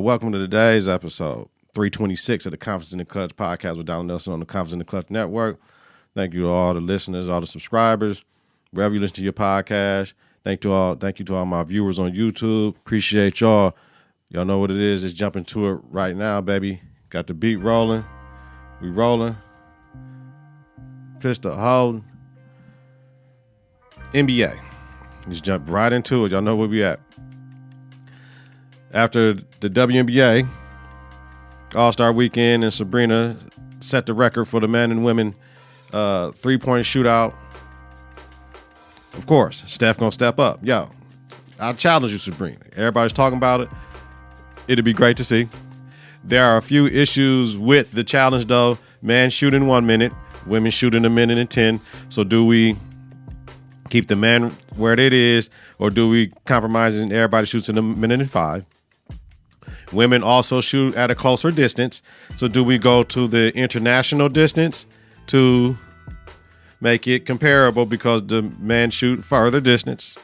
Welcome to today's episode, 326 of the Confidence in the Clutch podcast with Donald Nelson on the Confidence in the Clutch Network. Thank you to all the listeners, all the subscribers, wherever you listen to your podcast. Thank you to all my viewers on YouTube. Appreciate y'all. Y'all know what it is. Let's jump into it right now, baby. Got the beat rolling. We rolling. Pistol hold. NBA. Let's jump right into it. Y'all know where we at. After the WNBA All-Star Weekend and Sabrina set the record for the men and women three-point shootout. Of course, Steph gonna step up. Yo, I challenge you, Sabrina. Everybody's talking about it. It'd be great to see. There are a few issues with the challenge, though. Men shooting 1 minute, women shooting a minute and 10. So do we keep the man where it is, or do we compromise and everybody shoots in a minute and 5? Women also shoot at a closer distance. So do we go to the international distance to make it comparable because the men shoot further distance?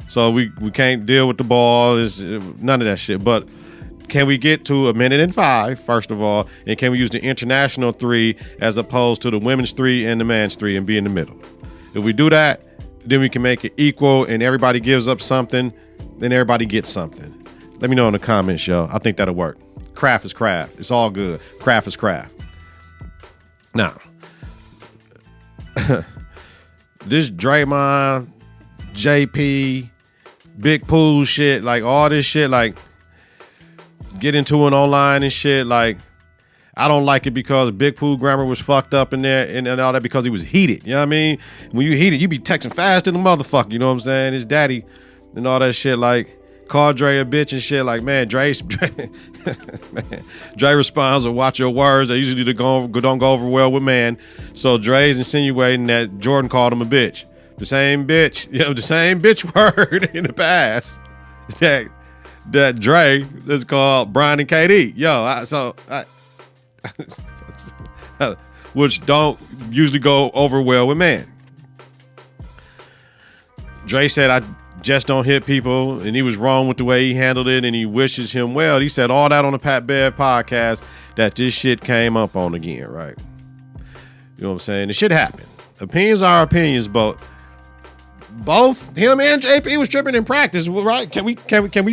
So we can't deal with the ball. Is none of that shit. But can we get to a minute and 5, first of all? And can we use the international 3 as opposed to the women's 3 and the man's 3 and be in the middle? If we do that, then we can make it equal and everybody gives up something, then everybody gets something. Let me know in the comments, yo. I think that'll work. Craft is craft. It's all good. Craft is craft. Now, this Draymond, JP, JPoole shit, like all this shit, like get into it online and shit, like I don't like it because JPoole grammar was fucked up in there and all that because he was heated. You know what I mean? When you heated, you be texting fast in the motherfucker. You know what I'm saying? His daddy and all that shit, like call Dre a bitch and shit. Like, man, Dre responds with watch your words. They usually don't go over well with man. So Dre's insinuating that Jordan called him a bitch. The same bitch, the same bitch word in the past that Dre is called Brian and KD. Which don't usually go over well with man. Dre said, I just don't hit people, and he was wrong with the way he handled it, and he wishes him well. He said all that on the Pat Bev podcast that this shit came up on again, right? You know what I'm saying? The shit happened. Opinions are opinions, but both him and JP was tripping in practice, right? Can we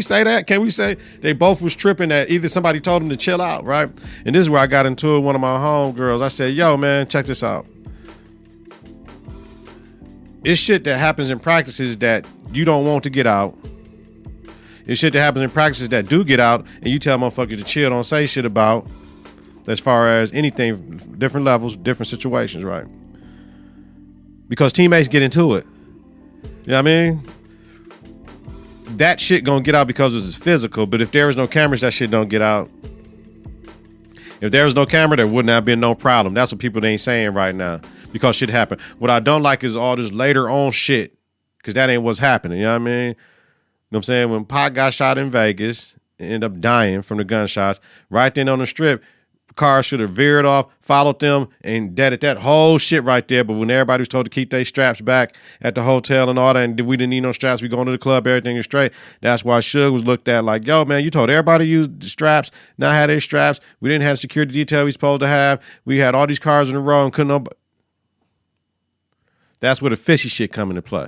say that? Can we say they both was tripping that either somebody told them to chill out, right? And this is where I got into it with one of my homegirls. I said, yo, man, check this out. It's shit that happens in practices that you don't want to get out. It's shit that happens in practices that do get out and you tell motherfuckers to chill, don't say shit about as far as anything, different levels, different situations, right? Because teammates get into it. You know what I mean? That shit gonna get out because it's physical, but if there was no cameras, that shit don't get out. If there was no camera, there wouldn't have been no problem. That's what people ain't saying right now because shit happened. What I don't like is all this later on shit because that ain't what's happening. You know what I mean? You know what I'm saying? When Pac got shot in Vegas, ended up dying from the gunshots, right then on the strip, car should have veered off, followed them, and deaded that whole shit right there. But when everybody was told to keep their straps back at the hotel and all that, and we didn't need no straps, we going to the club, everything is straight. That's why Suge was looked at like, yo, man, you told everybody to use the straps, not have their straps. We didn't have the security detail we supposed to have. We had all these cars in a row and couldn't nobody. That's where the fishy shit come into play.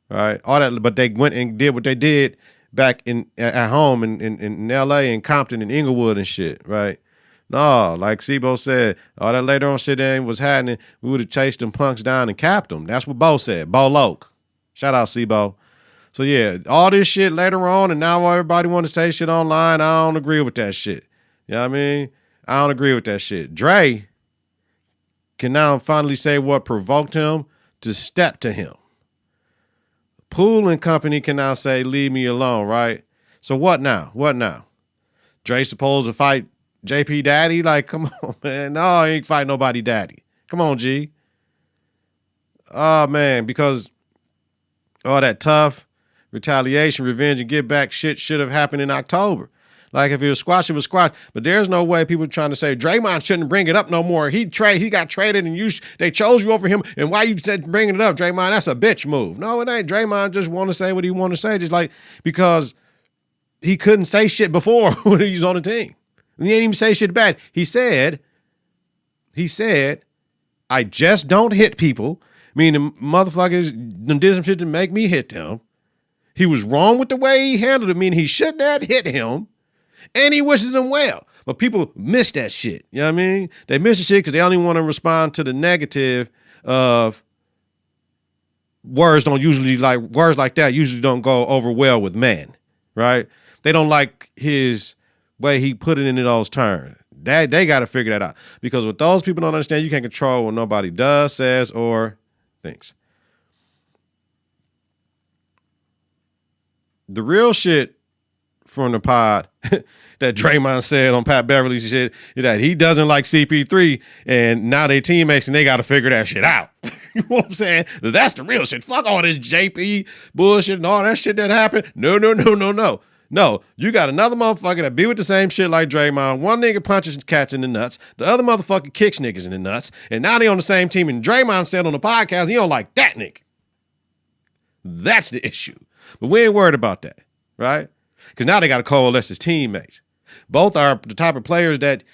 All right, all that, but they went and did what they did back at home in L.A. and Compton and Inglewood and shit, right? No, like Sebo said, all that later on shit that was happening, we would have chased them punks down and capped them. That's what Bo said. Bo Loke. Shout out Sebo. So yeah, all this shit later on, and now everybody want to say shit online. I don't agree with that shit. You know what I mean? I don't agree with that shit. Dre can now finally say what provoked him to step to him. Poole and company can now say, leave me alone, right? So what now? What now? Dre supposed to fight JP daddy? Like, come on, man. No, I ain't fight nobody daddy. Come on, G. Oh, man, because all that tough retaliation, revenge, and get back shit should have happened in October. Like, if it was squash, it was squash. But there's no way people trying to say Draymond shouldn't bring it up no more. He got traded and they chose you over him. And why you said bringing it up, Draymond? That's a bitch move. No, it ain't. Draymond just want to say what he want to say. Just like, because he couldn't say shit before when he was on the team. He didn't even say shit bad. He said, I just don't hit people. Meaning motherfuckers did some shit to make me hit them. He was wrong with the way he handled it, meaning he shouldn't have hit him. And he wishes him well. But people miss that shit. You know what I mean? They miss the shit because they only want to respond to the negative of words like that usually don't go over well with men, right? They don't like his way he put it into those terms. They got to figure that out. Because what those people don't understand, you can't control what nobody does, says, or thinks. The real shit from the pod that Draymond said on Pat Beverly's shit is that he doesn't like CP3, and now they teammates and they got to figure that shit out. You know what I'm saying? That's the real shit. Fuck all this JP bullshit and all that shit that happened. No. No, you got another motherfucker that be with the same shit like Draymond. One nigga punches cats in the nuts. The other motherfucker kicks niggas in the nuts. And now they on the same team. And Draymond said on the podcast, he don't like that nigga. That's the issue. But we ain't worried about that, right? Because now they got to coalesce as teammates. Both are the type of players that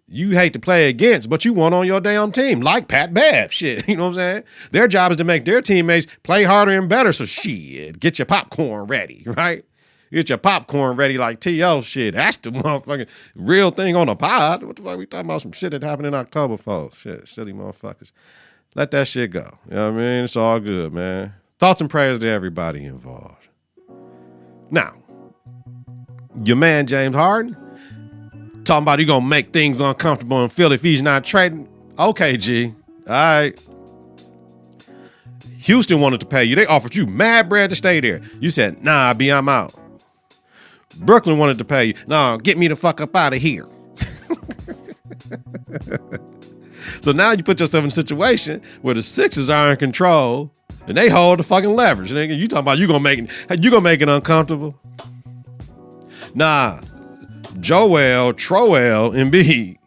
you hate to play against, but you want on your damn team, like Pat Bev. Shit, you know what I'm saying? Their job is to make their teammates play harder and better. So shit, get your popcorn ready, right? Get your popcorn ready like T.O. shit. That's the motherfucking real thing on the pod. What the fuck we talking about? Some shit that happened in October, folks. Shit, silly motherfuckers. Let that shit go. You know what I mean? It's all good, man. Thoughts and prayers to everybody involved. Now, your man James Harden talking about he gonna make things uncomfortable in Philly if he's not trading. Okay, G. All right. Houston wanted to pay you. They offered you mad bread to stay there. You said, nah, B, I'm out. Brooklyn wanted to pay you. No, get me the fuck up out of here. So now you put yourself in a situation where the Sixers are in control and they hold the fucking leverage. And you talking about you gonna make it uncomfortable? Nah, Troel, Embiid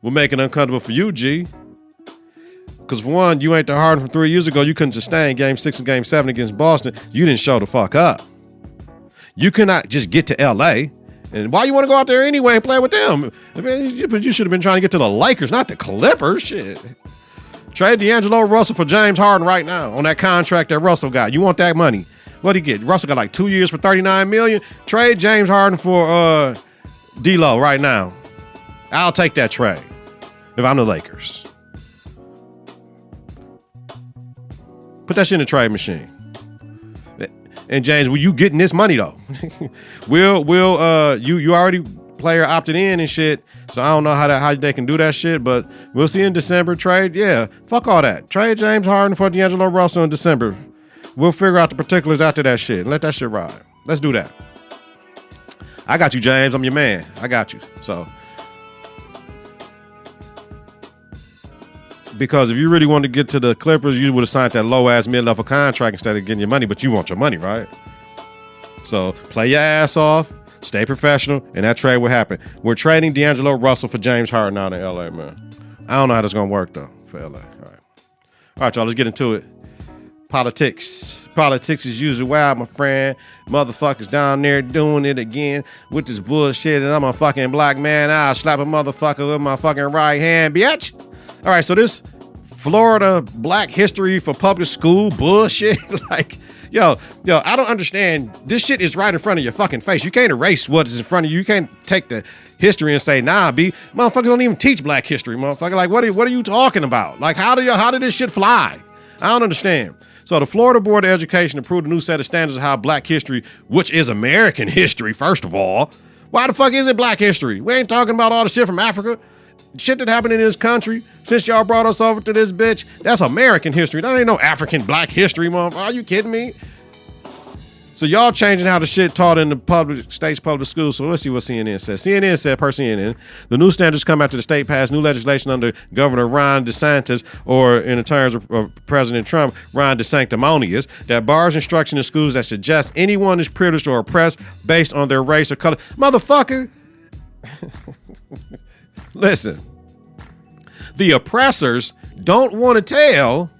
will make it uncomfortable for you, G. Because for one, you ain't the Harden from 3 years ago. You couldn't sustain Game 6 and Game 7 against Boston. You didn't show the fuck up. You cannot just get to L.A. And why you want to go out there anyway and play with them? You should have been trying to get to the Lakers, not the Clippers. Shit. Trade D'Angelo Russell for James Harden right now on that contract that Russell got. You want that money. What'd he get? Russell got like 2 years for $39 million. Trade James Harden for D-Lo right now. I'll take that trade if I'm the Lakers. Put that shit in the trade machine. And James, will you getting this money though? You already player opted in and shit. So I don't know how they can do that shit, but we'll see in December. Trade, yeah. Fuck all that. Trade James Harden for D'Angelo Russell in December. We'll figure out the particulars after that shit. Let that shit ride. Let's do that. I got you, James. I'm your man. I got you. So because if you really wanted to get to the Clippers, you would have signed that low-ass mid-level contract instead of getting your money, but you want your money, right? So play your ass off, stay professional, and that trade will happen. We're trading D'Angelo Russell for James Harden out in L.A., man. I don't know how that's going to work, though, for L.A. All right, y'all, let's get into it. Politics. Politics is usually wild, my friend. Motherfuckers down there doing it again with this bullshit, and I'm a fucking black man. I'll slap a motherfucker with my fucking right hand, bitch. All right, so this Florida Black History for public school bullshit, like, yo, I don't understand. This shit is right in front of your fucking face. You can't erase what is in front of you. You can't take the history and say, nah, B, motherfuckers don't even teach black history, motherfucker. Like, what are you talking about? Like, how did this shit fly? I don't understand. So the Florida Board of Education approved a new set of standards of how black history, which is American history, first of all. Why the fuck is it black history? We ain't talking about all the shit from Africa. Shit that happened in this country since y'all brought us over to this bitch. That's American history. That ain't no African black history, motherfucker. Are you kidding me? So y'all changing how the shit taught in the state's public schools. So let's see what CNN says. CNN said, per CNN, the new standards come after the state passed new legislation under Governor Ron DeSantis, or in the terms of President Trump, Ron DeSanctimonious, that bars instruction in schools that suggests anyone is privileged or oppressed based on their race or color. Motherfucker. Listen, the oppressors don't want to tell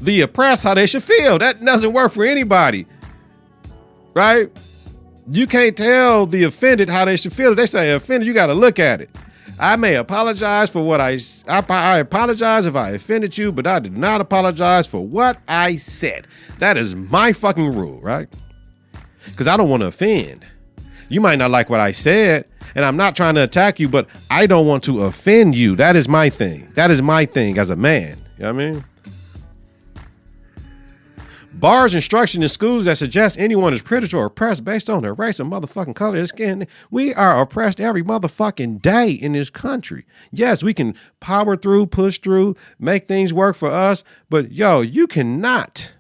the oppressed how they should feel. That doesn't work for anybody, right? You can't tell the offended how they should feel. If they say offended, you got to look at it. I may apologize for what I apologize if I offended you, but I did not apologize for what I said. That is my fucking rule, right? Because I don't want to offend. You might not like what I said, and I'm not trying to attack you, but I don't want to offend you. That is my thing. That is my thing as a man. You know what I mean? Bars instruction in schools that suggest anyone is privileged or oppressed based on their race or motherfucking color of skin. We are oppressed every motherfucking day in this country. Yes, we can power through, push through, make things work for us. But yo, you cannot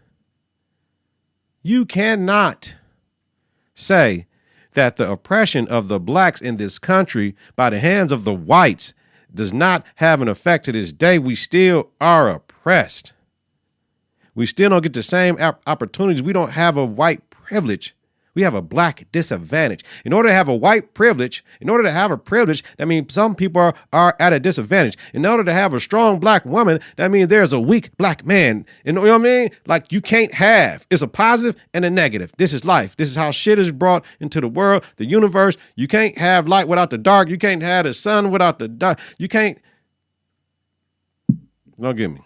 say that the oppression of the blacks in this country by the hands of the whites does not have an effect to this day. We still are oppressed. We still don't get the same opportunities. We don't have a white privilege. We have a black disadvantage. In order to have a white privilege, that means some people are at a disadvantage. In order to have a strong black woman, that means there's a weak black man. You know what I mean? Like you can't have. It's a positive and a negative. This is life. This is how shit is brought into the world, the universe. You can't have light without the dark. You can't have the sun without the dark. You can't. Don't get me.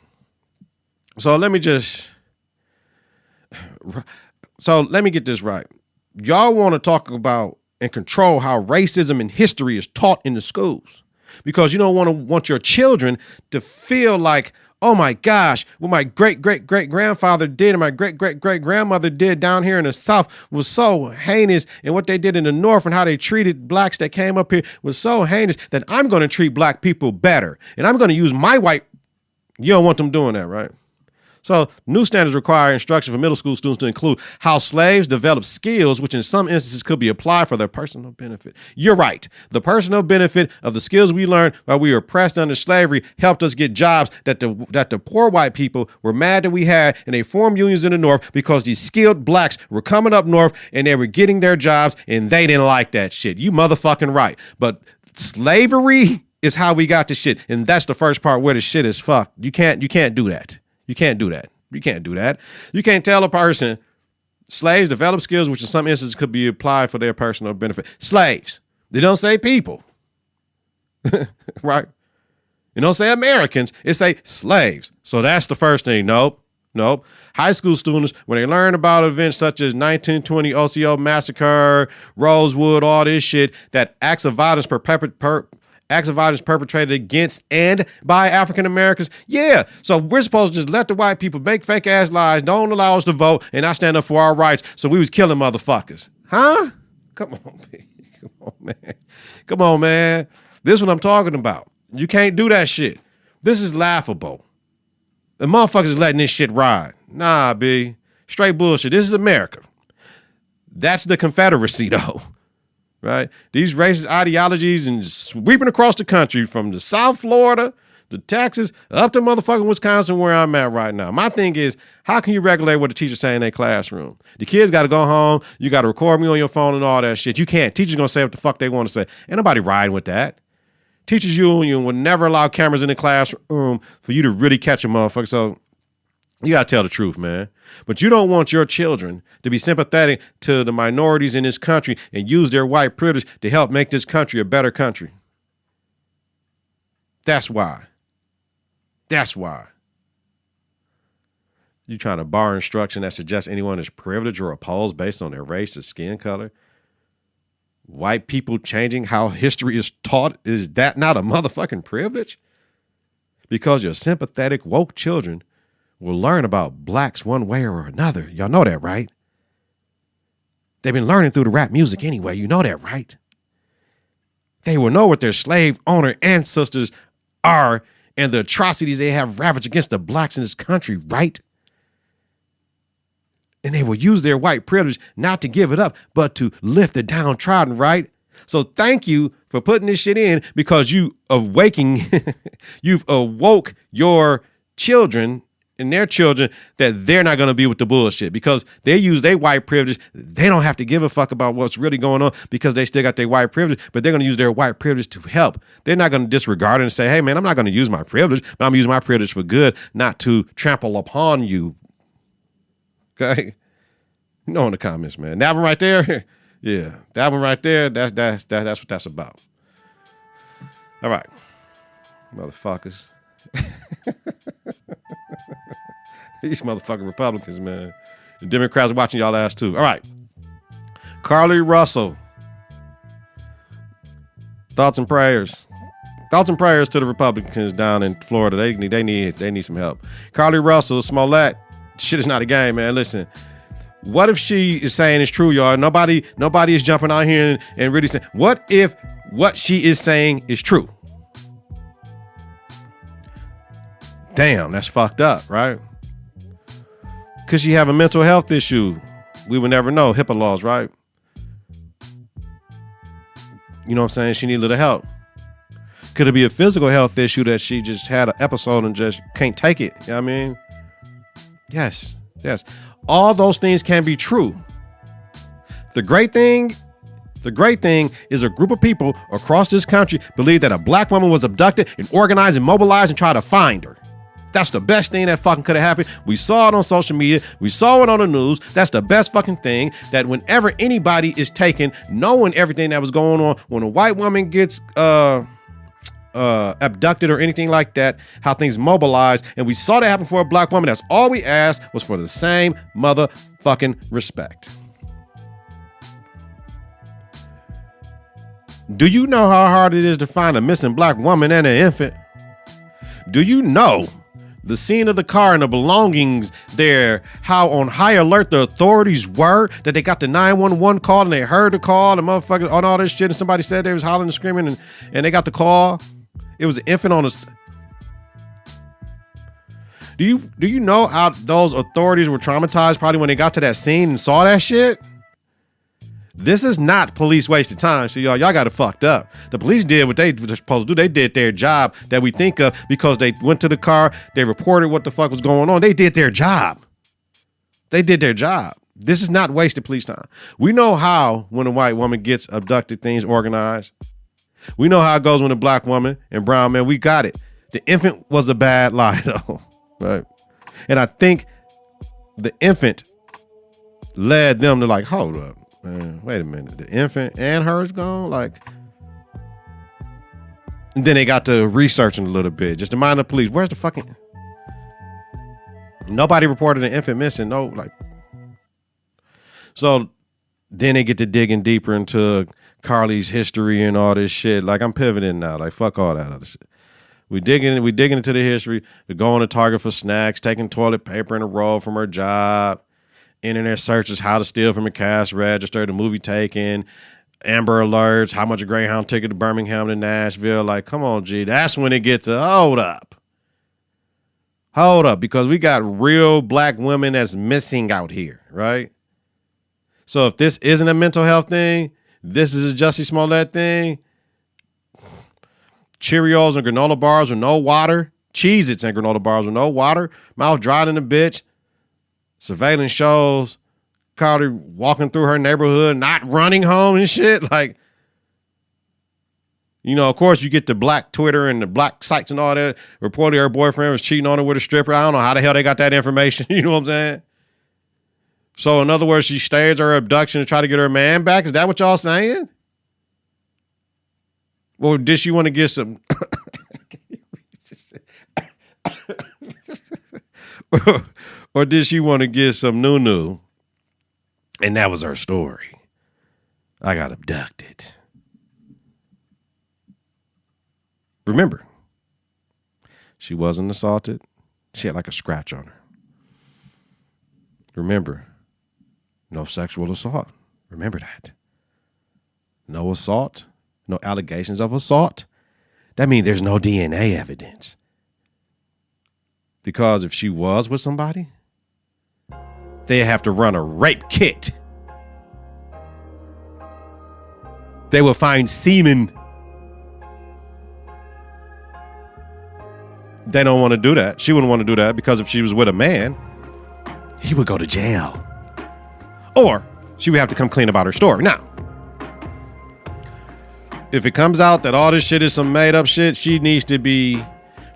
So let me get this right. Y'all want to talk about and control how racism and history is taught in the schools because you don't want your children to feel like, oh my gosh, what my great-great-great-grandfather did and my great-great-great-grandmother did down here in the South was so heinous, and what they did in the North and how they treated blacks that came up here was so heinous that I'm going to treat black people better, and I'm going to use my white. You don't want them doing that, right? So new standards require instruction for middle school students to include how slaves develop skills, which in some instances could be applied for their personal benefit. You're right. The personal benefit of the skills we learned while we were oppressed under slavery helped us get jobs that the poor white people were mad that we had, and they formed unions in the North because these skilled blacks were coming up north and they were getting their jobs and they didn't like that shit. You motherfucking right. But slavery is how we got the shit. And that's the first part where the shit is fucked. You can't do that. You can't do that. You can't do that. You can't tell a person slaves develop skills which in some instances could be applied for their personal benefit. Slaves. They don't say people. Right? You don't say Americans. It say slaves. So that's the first thing. Nope. High school students, when they learn about events such as 1920 OCO massacre, Rosewood, all this shit, that acts of violence perpetrated against and by African Americans. Yeah. So we're supposed to just let the white people make fake ass lies, don't allow us to vote, and not stand up for our rights. So we was killing motherfuckers. Huh? Come on, man. Come on, man. This is what I'm talking about. You can't do that shit. This is laughable. The motherfuckers is letting this shit ride. Nah, B. Straight bullshit. This is America. That's the Confederacy, though. Right? These racist ideologies and sweeping across the country from the South Florida to Texas up to motherfucking Wisconsin where I'm at right now. My thing is, how can you regulate what the teachers say in their classroom? The kids got to go home. You got to record me on your phone and all that shit. You can't. Teachers going to say what the fuck they want to say. Ain't nobody riding with that. Teachers union would never allow cameras in the classroom for you to really catch a motherfucker. So you got to tell the truth, man. But you don't want your children to be sympathetic to the minorities in this country and use their white privilege to help make this country a better country. That's why. You trying to bar instruction that suggests anyone is privileged or opposed based on their race or skin color? White people changing how history is taught, is that not a motherfucking privilege? Because your sympathetic woke children will learn about blacks one way or another. Y'all know that, right? They've been learning through the rap music anyway. You know that, right? They will know what their slave owner ancestors are and the atrocities they have ravaged against the blacks in this country, right? And they will use their white privilege not to give it up, but to lift the downtrodden, right? So thank you for putting this shit in, because you've awoke your children and their children that they're not going to be with the bullshit, because they use their white privilege. They don't have to give a fuck about what's really going on because they still got their white privilege, but they're going to use their white privilege to help. They're not going to disregard it and say, hey, man, I'm not going to use my privilege, but I'm going to use my privilege for good, not to trample upon you. Okay? You know, in the comments, man. That one right there, Yeah, that one right there, that's what that's about. All right, motherfuckers. These motherfucking Republicans, man. The Democrats are watching y'all ass too. All right. Carlee Russell. Thoughts and prayers. Thoughts and prayers to the Republicans down in Florida. They need some help. Carlee Russell, Smollett. Shit is not a game, man. Listen. What if she is saying it's true, y'all? Nobody is jumping out here and really saying, what if what she is saying is true? Damn, that's fucked up, right? Could she have a mental health issue? We would never know. HIPAA laws, right? You know what I'm saying? She need a little help. Could it be a physical health issue that she just had an episode and just can't take it? You know what I mean? Yes. All those things can be true. The great thing is a group of people across this country believe that a black woman was abducted and organized and mobilized and try to find her. That's the best thing that fucking could have happened. We saw it on social media. We saw it on the news. That's the best fucking thing, that whenever anybody is taken, knowing everything that was going on, when a white woman gets abducted or anything like that, how things mobilized, and we saw that happen for a black woman. That's all we asked, was for the same motherfucking respect. Do you know how hard it is to find a missing black woman and an infant? Do you know the scene of the car and the belongings there, how on high alert the authorities were, that they got the 911 call and they heard the call, the motherfuckers on all this shit, and somebody said they was hollering and screaming and they got the call? It was an infant on the... Do you know how those authorities were traumatized probably when they got to that scene and saw that shit? This is not police wasted time. So y'all got it fucked up. The police did what they were supposed to do. They did their job that we think of because they went to the car. They reported what the fuck was going on. They did their job. This is not wasted police time. We know how, when a white woman gets abducted, things organized. We know how it goes when a black woman and brown man, we got it. The infant was a bad lie though, right? And I think the infant led them to like, hold up. Man, wait a minute. The infant and her is gone? Like, and then they got to researching a little bit. Just to mind the police. Where's the fucking... Nobody reported an infant missing. No, like... So then they get to digging deeper into Carlee's history and all this shit. Like, I'm pivoting now. Like, fuck all that other shit. We digging into the history. We're going to Target for snacks, taking toilet paper in a roll from her job. Internet searches, how to steal from a cash register, the movie Taken, Amber Alerts, how much a Greyhound ticket to Birmingham to Nashville. Like, come on, G. That's when it gets to hold up, because we got real black women that's missing out here, right? So if this isn't a mental health thing, this is a Jussie Smollett thing. Cheerios and granola bars with no water, Cheez-Its and granola bars with no water, mouth dried in the bitch. Surveillance shows Carlee walking through her neighborhood, not running home and shit. Like, you know, of course you get the black Twitter and the black sites and all that. Reportedly her boyfriend was cheating on her with a stripper. I don't know how the hell they got that information. You know what I'm saying? So in other words, she staged her abduction to try to get her man back. Is that what y'all saying? Or did she want to get some... Or did she want to get some new? And that was her story. I got abducted. Remember, she wasn't assaulted. She had like a scratch on her. Remember, no sexual assault. Remember that. No assault, no allegations of assault. That means there's no DNA evidence. Because if she was with somebody, they have to run a rape kit. They will find semen. They don't want to do that. She wouldn't want to do that because if she was with a man, he would go to jail. Or she would have to come clean about her story. Now, if it comes out that all this shit is some made up shit, she needs to be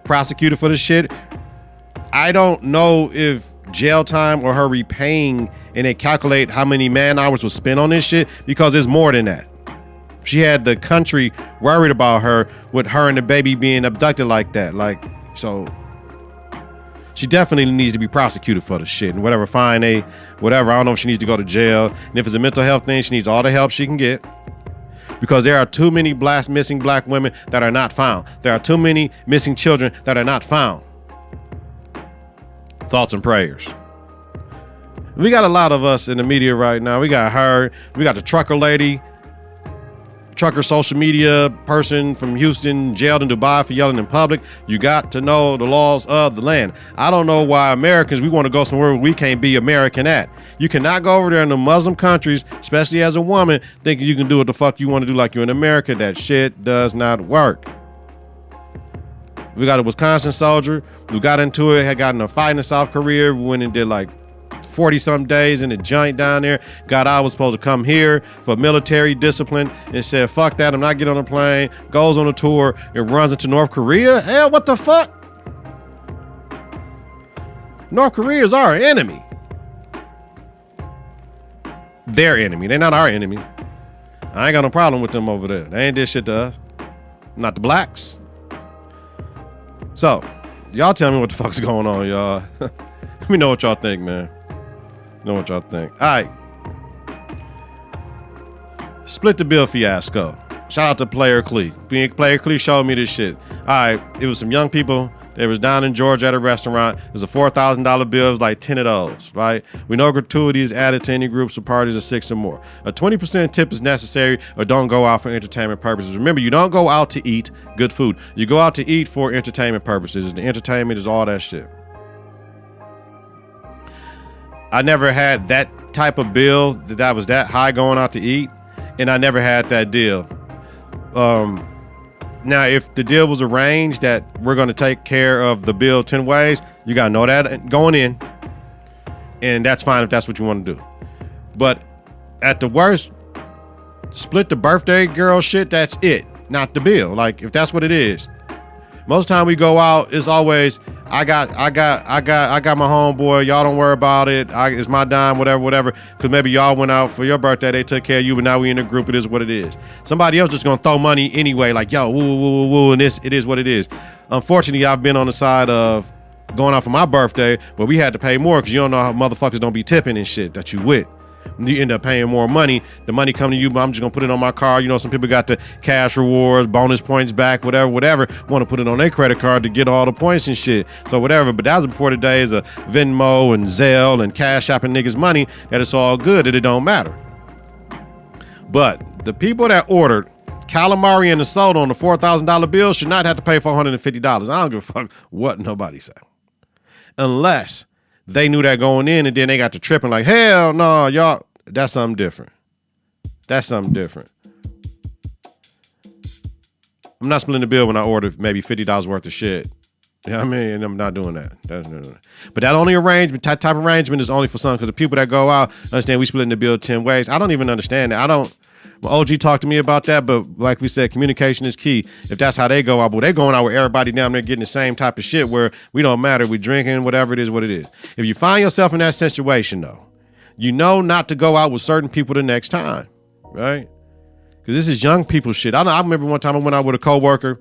prosecuted for this shit. I don't know if jail time or her repaying, and they calculate how many man hours was spent on this shit, because it's more than that. She had the country worried about her with her and the baby being abducted like that. Like, so she definitely needs to be prosecuted for the shit, and whatever fine whatever. I don't know if she needs to go to jail, and if it's a mental health thing, she needs all the help she can get, because there are too many missing black women that are not found. There are too many missing children that are not found. Thoughts and prayers. We got a lot of us in the media right now. We got her. We got the trucker lady, trucker social media person from Houston, jailed in Dubai for yelling in public. You got to know the laws of the land. I don't know why Americans, we want to go somewhere where we can't be American at. You cannot go over there in the Muslim countries, especially as a woman, thinking you can do what the fuck you want to do like you're in America. That shit does not work. We got a Wisconsin soldier who got into it, had gotten a fight in South Korea, went and did like 40-some days in a joint down there, got out, was supposed to come here for military discipline, and said, fuck that, I'm not getting on a plane, goes on a tour, and runs into North Korea. Hell, what the fuck? North Korea is our enemy. Their enemy. They're not our enemy. I ain't got no problem with them over there. They ain't did shit to us. Not the blacks. So, y'all tell me what the fuck's going on, y'all. Let me know what y'all think, man. Know what y'all think. All right. Split the bill fiasco. Shout out to Player Clee. Player Clee showed me this shit. All right. It was some young people. They was down in Georgia at a restaurant. It was a $4,000 bill. It was like 10 of those, right? We know gratuity is added to any groups or parties of 6 or more. A 20% tip is necessary, or don't go out for entertainment purposes. Remember, you don't go out to eat good food. You go out to eat for entertainment purposes. The entertainment is all that shit. I never had that type of bill that was that high going out to eat, and I never had that deal. Now, if the deal was arranged that we're going to take care of the bill 10 ways, you got to know that going in, and that's fine if that's what you want to do. But at the worst, split the birthday girl shit, that's it, not the bill. Like, if that's what it is. Most time we go out, it's always, I got my homeboy, y'all don't worry about it. It's my dime, whatever. Because maybe y'all went out for your birthday, they took care of you, but now we in a group, it is what it is. Somebody else just gonna throw money anyway, like, yo, woo, and this, it is what it is. Unfortunately, I've been on the side of going out for my birthday where we had to pay more because you don't know how motherfuckers don't be tipping and shit that you with. You end up paying more money. The money come to you, but I'm just gonna put it on my card. You know, some people got the cash rewards, bonus points back, whatever. Want to put it on their credit card to get all the points and shit. So whatever. But that was before the days of Venmo and Zelle and Cash Apping niggas money. That it's all good. That it don't matter. But the people that ordered calamari and the soda on the $4,000 bill should not have to pay $450. I don't give a fuck what nobody say, unless they knew that going in, and then they got to tripping like, hell no, y'all. That's something different. I'm not splitting the bill when I order maybe $50 worth of shit. You know what I mean? I'm not doing that. But that only arrangement, type of arrangement is only for some, because the people that go out understand we splitting the bill 10 ways. I don't even understand that. My OG talked to me about that, but like we said, communication is key. If that's how they go out, but they going out with everybody down there getting the same type of shit where we don't matter, we drinking, whatever it is, what it is. If you find yourself in that situation, though, you know not to go out with certain people the next time, right? Because this is young people shit. I remember one time I went out with a coworker,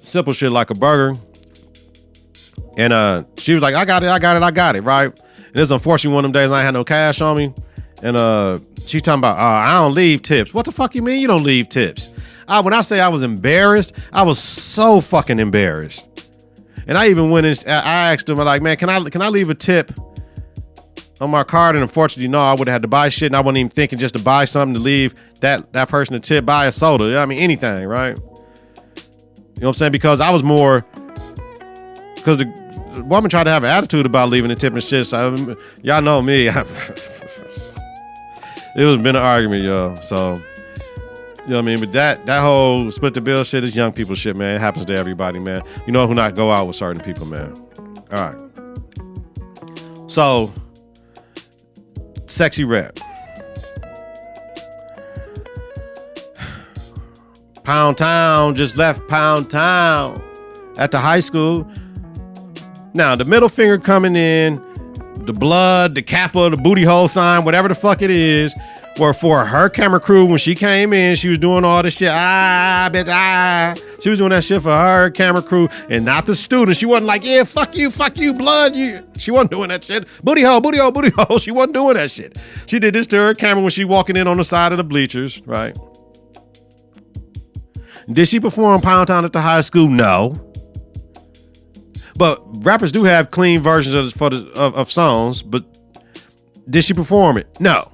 simple shit like a burger, and she was like, I got it, right? And it's unfortunately one of them days I ain't had no cash on me, and she talking about, I don't leave tips. What the fuck you mean you don't leave tips? When I say I was embarrassed, I was so fucking embarrassed. And I even went and I asked him, like, man, can I leave a tip on my card? And unfortunately, no, I would have had to buy shit, and I wasn't even thinking just to buy something to leave that person a tip, buy a soda. I mean, anything, right? You know what I'm saying? Because I was more, because the woman tried to have an attitude about leaving a tip and shit. So y'all know me. It was been an argument, yo. So, you know what I mean? But that whole split the bill shit is young people shit, man. It happens to everybody, man. You know who not go out with certain people, man. All right. So, Sexyy rap. Pound Town just left Pound Town at the high school. Now, the middle finger coming in, the blood, the kappa, the booty hole sign, whatever the fuck it is, were for her camera crew. When she came in, she was doing all this shit. Bitch, She was doing that shit for her camera crew and not the students. She wasn't like, yeah, fuck you, blood. She wasn't doing that shit. Booty hole, booty hole, booty hole. She wasn't doing that shit. She did this to her camera when she walking in on the side of the bleachers, right? Did she perform Pound Town at the high school? No. But rappers do have clean versions of songs, but did she perform it? No.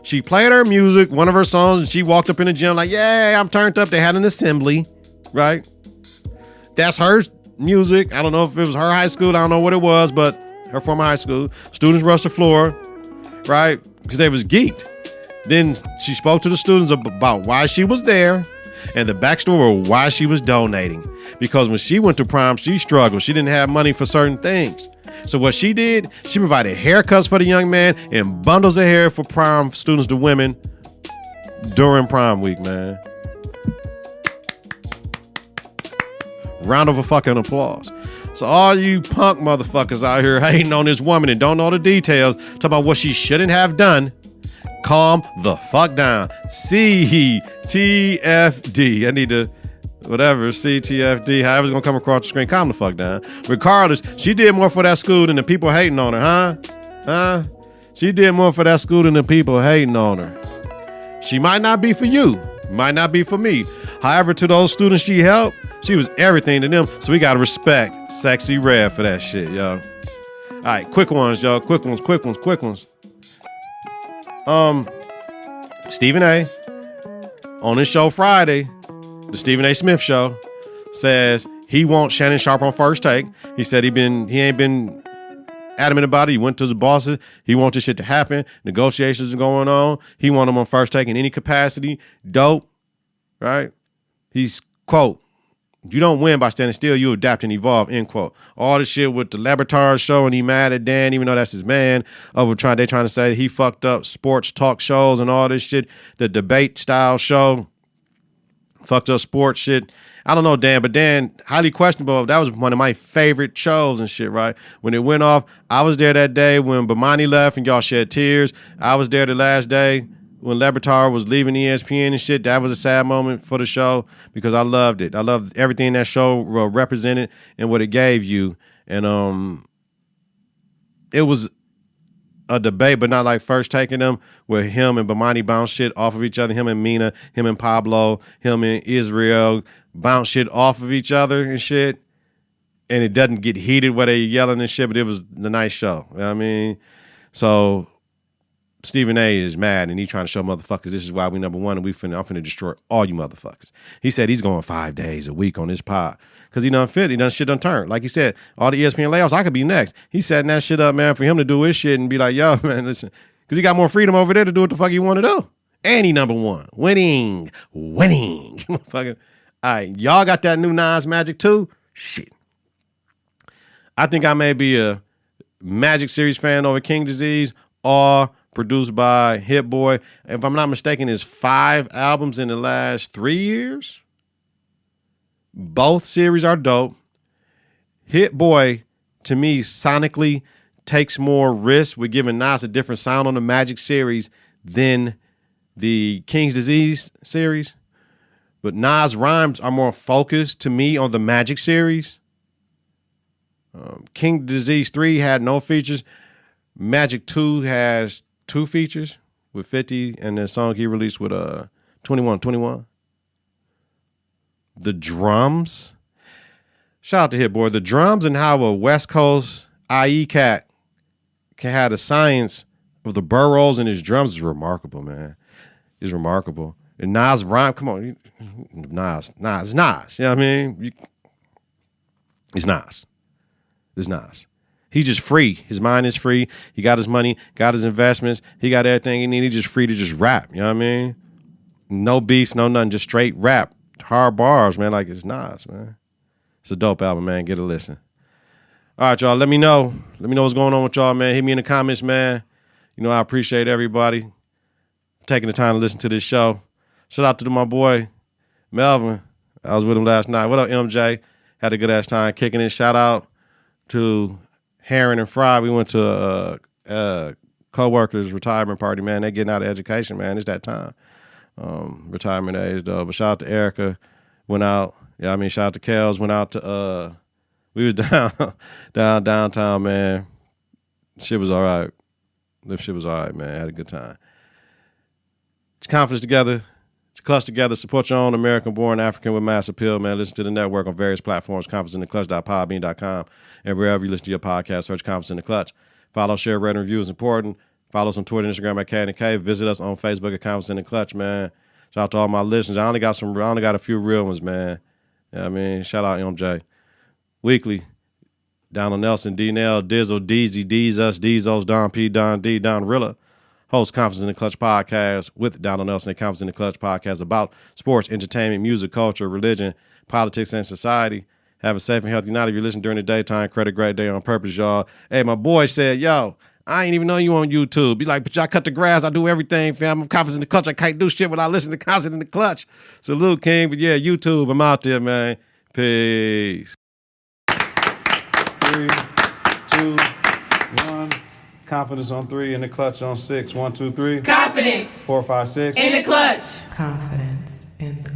She played her music, one of her songs, and she walked up in the gym like, yeah, I'm turned up. They had an assembly, right? That's her music. I don't know if it was her high school. I don't know what it was, but her former high school. Students rushed the floor, right? Because they was geeked. Then she spoke to the students about why she was there and the backstory of why she was donating. Because when she went to prom, she struggled. She didn't have money for certain things. So what she did, she provided haircuts for the young man and bundles of hair for prom students to women during prom week, man. Round of a fucking applause. So all you punk motherfuckers out here hating on this woman and don't know the details, talking about what she shouldn't have done, calm the fuck down. CTFD. I need to, whatever, CTFD, however it's gonna come across the screen, calm the fuck down. Regardless, she did more for that school than the people hating on her, huh? She did more for that school than the people hating on her. She might not be for you, might not be for me. However, to those students she helped, she was everything to them. So we gotta respect Sexyy Red for that shit, yo. All right, quick ones, yo. Quick ones. Stephen A. on his show Friday, the Stephen A. Smith show, says he wants Shannon Sharpe on First Take. He said he ain't been adamant about it. He went to the bosses. He wants this shit to happen. Negotiations are going on. He want him on First Take in any capacity. Dope, right? He's, quote, you don't win by standing still, you adapt and evolve, end quote. All this shit with the Laboratory show and he mad at Dan, even though that's his man. They trying to say he fucked up sports talk shows and all this shit. The debate style show, fucked up sports shit. I don't know Dan, but Dan, highly questionable. That was one of my favorite shows and shit, right? When it went off, I was there that day when Bomani left and y'all shed tears. I was there the last day when Laboratory was leaving ESPN and shit. That was a sad moment for the show because I loved it. I loved everything that show represented and what it gave you. And it was a debate, but not like First Taking them, where him and Bomani bounce shit off of each other. Him and Mina, him and Pablo, him and Israel bounce shit off of each other and shit. And it doesn't get heated where they yelling and shit, but it was the nice show. You know what I mean? So Stephen A. is mad and he trying to show motherfuckers this is why we number one and I'm finna destroy all you motherfuckers. He said he's going 5 days a week on this pod because he done shit done turned. Like he said, all the ESPN layoffs, I could be next. He's setting that shit up, man, for him to do his shit and be like, yo, man, listen, because he got more freedom over there to do what the fuck he want to do. And he number one. Winning. Motherfucker. All right, y'all got that new Nas Magic too? Shit. I think I may be a Magic series fan over King Disease or produced by Hit Boy. If I'm not mistaken, it's 5 albums in the last 3 years. Both series are dope. Hit Boy, to me, sonically takes more risk with giving Nas a different sound on the Magic series than the King's Disease series. But Nas' rhymes are more focused to me on the Magic series. King Disease 3 had no features. Magic 2 has 2 features with 50 and the song he released with 21. The drums. Shout out to Hit Boy. The drums and how a West Coast IE cat can have the science of the burros in his drums is remarkable, man. It's remarkable. And Nas rhyme, come on. Nas. You know what I mean? It's Nas. He's just free. His mind is free. He got his money, got his investments. He got everything he needs. He's just free to just rap. You know what I mean? No beefs, no nothing. Just straight rap. Hard bars, man. Like it's Nas, man. It's a dope album, man. Get a listen. All right, y'all. Let me know. Let me know what's going on with y'all, man. Hit me in the comments, man. You know, I appreciate everybody taking the time to listen to this show. Shout out to my boy, Melvin. I was with him last night. What up, MJ? Had a good ass time kicking it. Shout out to Heron and Fry. We went to a co-workers retirement party, man. They getting out of education, man. It's that time. Retirement age, though. But shout out to Erica. Went out. Yeah, I mean, shout out to Kels. Went out to, we was downtown, man. Shit was all right. This shit was all right, man. Had a good time. It's confidence together. It's clutch together. Support your own American-born African with mass appeal, man. Listen to the network on various platforms, confidenceintheclutch.podbean.com, and wherever you listen to your podcast, search Confidence in the Clutch. Follow, share, rate, and review is important. Follow us on Twitter and Instagram at KITK. Visit us on Facebook at Confidence in the Clutch, man. Shout out to all my listeners. I only got a few real ones, man. You know what I mean? Shout out MJ. Weekly. Donald Nelson, D-Nell, Dizzle, Deezy, Deez Us, Deezos, Don P, Don D, Don Rilla. Host Confidence in the Clutch podcast with Donald Nelson, a Confidence in the Clutch podcast about sports, entertainment, music, culture, religion, politics, and society. Have a safe and healthy night if you're listening during the daytime. Credit great day on purpose, y'all. Hey, my boy said, yo, I ain't even know you on YouTube. Be like, but y'all cut the grass. I do everything, fam. I'm Confidence in the Clutch. I can't do shit without listening to Confidence in the Clutch. Salute, King. But yeah, YouTube, I'm out there, man. Peace. 3, 2, 1. Confidence on 3, in the clutch on 6. 1, 2, 3. Confidence. 4, 5, 6. In the clutch. Confidence in the